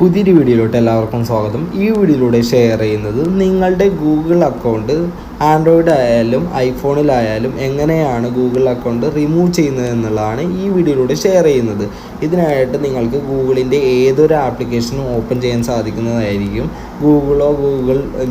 പുതിയൊരു വീഡിയോയിലോട്ട് എല്ലാവർക്കും സ്വാഗതം. ഈ വീഡിയോയിലൂടെ ഷെയർ ചെയ്യുന്നത് നിങ്ങളുടെ ഗൂഗിൾ അക്കൗണ്ട് ആൻഡ്രോയിഡ് ആയാലും ഐഫോണിലായാലും എങ്ങനെയാണ് ഗൂഗിൾ അക്കൗണ്ട് റിമൂവ് ചെയ്യുന്നത് എന്നുള്ളതാണ് ഈ വീഡിയോയിലൂടെ ഷെയർ ചെയ്യുന്നത്. ഇതിനായിട്ട് നിങ്ങൾക്ക് ഗൂഗിളിൻ്റെ ഏതൊരു ആപ്ലിക്കേഷനും ഓപ്പൺ ചെയ്യാൻ സാധിക്കുന്നതായിരിക്കും. ഗൂഗിൾ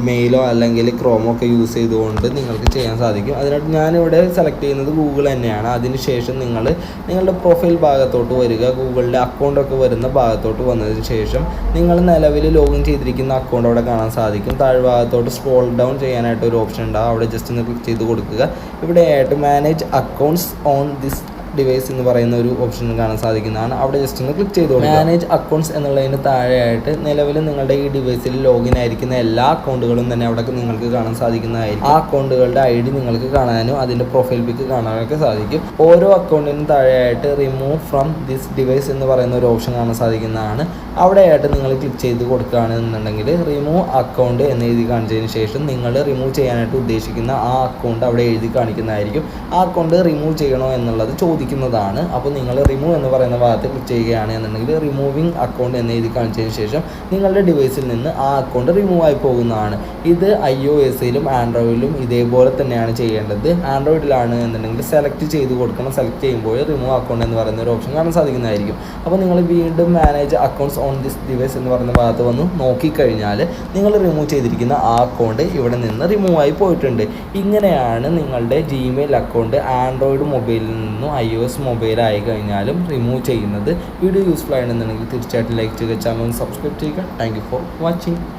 മെയിലോ അല്ലെങ്കിൽ ക്രോമോ ഒക്കെ യൂസ് ചെയ്തുകൊണ്ട് നിങ്ങൾക്ക് ചെയ്യാൻ സാധിക്കും. അതിനായിട്ട് ഞാനിവിടെ സെലക്ട് ചെയ്യുന്നത് ഗൂഗിൾ തന്നെയാണ്. അതിനുശേഷം നിങ്ങളുടെ പ്രൊഫൈൽ ഭാഗത്തോട്ട് വരിക. ഗൂഗിളിൻ്റെ അക്കൗണ്ടൊക്കെ വരുന്ന ഭാഗത്തോട്ട് വന്നതിന് ശേഷം നിങ്ങൾ നിലവിൽ ലോഗിൻ ചെയ്തിരിക്കുന്ന അക്കൗണ്ട് അവിടെ കാണാൻ സാധിക്കും. താഴ്ഭാഗത്തോട്ട് സ്ക്രോൾ ഡൗൺ ചെയ്യാനായിട്ട് ഒരു ഓപ്ഷൻ ഉണ്ടാകും. അവിടെ ജസ്റ്റ് ഒന്ന് ക്ലിക്ക് ചെയ്ത് കൊടുക്കുക. ഇവിടെ ആയിട്ട് manage accounts on this device എന്ന് പറയുന്ന ഒരു ഓപ്ഷൻ കാണാൻ സാധിക്കുന്നതാണ്. അവിടെ ജസ്റ്റ് ഒന്ന് ക്ലിക്ക് ചെയ്ത് കൊടുക്കുക. മാനേജ് അക്കൗണ്ട്സ് എന്നുള്ളതിന് താഴെയായിട്ട് നിലവിൽ നിങ്ങളുടെ ഈ ഡിവൈസിൽ ലോഗിൻ ആയിരിക്കുന്ന എല്ലാ അക്കൗണ്ടുകളും തന്നെ അവിടെ നിങ്ങൾക്ക് കാണാൻ സാധിക്കുന്നതായിരിക്കും. ആ അക്കൗണ്ടുകളുടെ ID നിങ്ങൾക്ക് കാണാനും അതിൻ്റെ പ്രൊഫൈൽ പിക്ക് കാണാനൊക്കെ സാധിക്കും. ഓരോ അക്കൗണ്ടിനും താഴെയായിട്ട് റിമൂവ് ഫ്രം ദിസ് ഡിവൈസ് എന്ന് പറയുന്ന ഒരു ഓപ്ഷൻ കാണാൻ സാധിക്കുന്നതാണ്. അവിടെയായിട്ട് നിങ്ങൾ ക്ലിക്ക് ചെയ്ത് കൊടുക്കുകയാണെന്നുണ്ടെങ്കിൽ റിമൂവ് അക്കൗണ്ട് എന്ന് എഴുതി കാണിച്ചതിന് ശേഷം നിങ്ങൾ റിമൂവ് ചെയ്യാനായിട്ട് ഉദ്ദേശിക്കുന്ന ആ അക്കൗണ്ട് അവിടെ എഴുതി കാണിക്കുന്നതായിരിക്കും. ആ അക്കൗണ്ട് റിമൂവ് ചെയ്യണോ എന്നുള്ളത് ചോദിക്കുന്നതാണ്. അപ്പോൾ നിങ്ങൾ റിമൂവ് എന്ന് പറയുന്ന ഭാഗത്ത് ക്ലിക്ക് ചെയ്യുകയാണ് എന്നുണ്ടെങ്കിൽ റിമൂവിങ് അക്കൗണ്ട് എന്ന് എഴുതി കാണിച്ചതിന് ശേഷം നിങ്ങളുടെ ഡിവൈസിൽ നിന്ന് ആ അക്കൗണ്ട് റിമൂവ് ആയി പോകുന്നതാണ്. ഇത് iOS-ലും ആൻഡ്രോയിഡിലും ഇതേപോലെ തന്നെയാണ് ചെയ്യേണ്ടത്. ആൻഡ്രോയിഡിലാണ് എന്നുണ്ടെങ്കിൽ സെലക്ട് ചെയ്ത് കൊടുക്കണം. സെലക്ട് ചെയ്യുമ്പോൾ റിമൂവ് അക്കൗണ്ട് എന്ന് പറയുന്ന ഒരു ഓപ്ഷൻ കാണാൻ സാധിക്കുന്നതായിരിക്കും. അപ്പോൾ നിങ്ങൾ വീണ്ടും manage accounts on this device എന്ന് പറയുന്ന ഭാഗത്ത് വന്ന് നോക്കിക്കഴിഞ്ഞാൽ നിങ്ങൾ റിമൂവ് ചെയ്തിരിക്കുന്ന ആ അക്കൗണ്ട് ഇവിടെ നിന്ന് റിമൂവ് ആയി പോയിട്ടുണ്ട്. ഇങ്ങനെയാണ് നിങ്ങളുടെ ജിമെയിൽ അക്കൗണ്ട് ആൻഡ്രോയിഡ് മൊബൈലിൽ നിന്നും iOS മൊബൈൽ ആയി കഴിഞ്ഞാലും റിമൂവ് ചെയ്യുന്നത്. വീഡിയോ യൂസ്ഫുൾ ആണെന്നുണ്ടെങ്കിൽ തീർച്ചയായിട്ടും ലൈക്ക് ചെയ്യുക, ചാനൽ സബ്സ്ക്രൈബ് ചെയ്യുക. Thank you for watching.